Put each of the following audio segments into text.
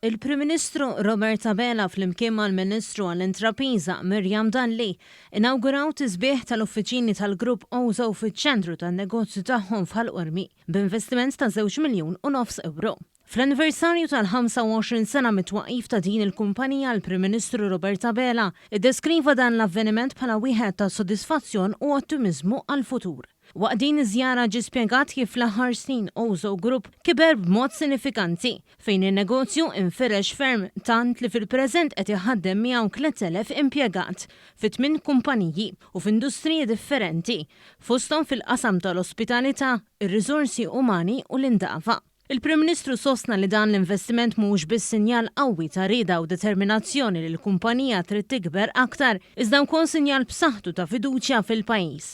Il-Prim Ministru Robert Abela flimkien mal-Ministru għall-Intrapriża Miriam Dalli inawguraw tisbieħ tal-uffiċini tal-Grupp Ozo fiċ-ċentru tan-negozju tagħhom f'Ħalqormi b'investiment ta' €2.5 miljun. Fl-anniversarju tal-25 sena mit-twaqif ta' din il-kumpanija, l-Prim Ministru Robert Abela iddeskriva dan l-avveniment bħala wieħed ta' sodisfazzjon u ottimizmu għall-futur. Waqt din iż-żjara ġie spjegat kif fl-aħħar snin Ozo Group kiber b'mod sinifikanti fejn in-negozju infirex ferm tant li fil-preżent qed iħaddem miegħu 3,000 impjegat fi 8 kumpaniji u f'industriji differenti fosthom fil-qasam tal-ospitalità, ir-riżorsi umani u l-indafa. Il-Prim Ministru sostna li dan l-investiment mhux biss sinjal qawwi ta' rieda u determinazzjoni li l-kumpanija trid tikber aktar, iżda wkoll sinjal b'saħħtu ta' fiduċja fil-pajjiż.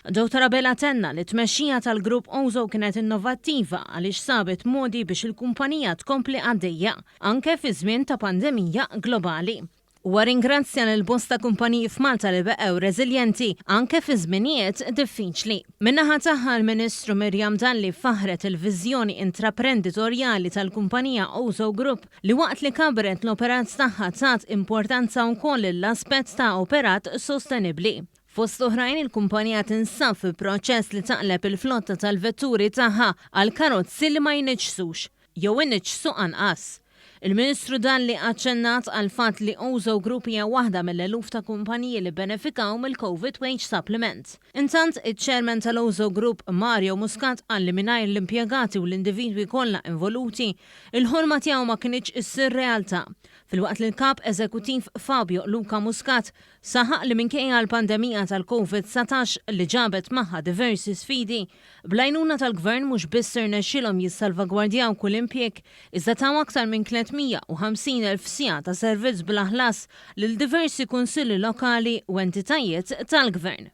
Dr. Abela tenna li tmexxija tal-Grupp Ozo kienet innovattiva għaliex sabet modi biex il-kumpanija tkompli għaddejja anke fi żmien ta' pandemija globali. Huwa ringrazzja lil bosta kumpaniji f'Malta li beqgħu reżiljenti anke fi żminijiet diffiċli. Min-naħa tagħha l-Ministru Miriam Dalli faħret il-viżjoni intraprenditorjali tal-kumpanija Ozo Group li waqt li kabret l-operat tagħha tat importanza wkoll l-aspett ta' operat sostenibbli. Fost oħrajn il-kumpanija tinsab fi proċess li taqleb il-flotta tal-vetturi tagħha għal karozzi li ma jniġsux jew inniġsu anqas. Il-Ministru Dalli aċċennat għal fatt li Ozo Group hija waħda mill-eluf ta' kumpaniji li benefikaw mill-COVID Wage Supplement. Intant iċ-Chairman tal-Ozo Group Mario Muscat għalli mingħajr l-impjegati u l-individwi kollha involuti, il-ħolma tiegħu ma kinitx issir realtà. Fil-waqt li l-kap eżekutiv Fabio Luca Muscat saħaq li minkejja l-pandemija tal-COVID-19 li ġabet magħha diversi sfidi, blajnuna tal-gvern mhux biss irnexxielhom jissalvagwardjaw kull impjeg, iżda taw aktar minn 350,000 siegħa ta' servizz bla ħlas lil diversi kunsilli lokali u entitajiet tal-gvern.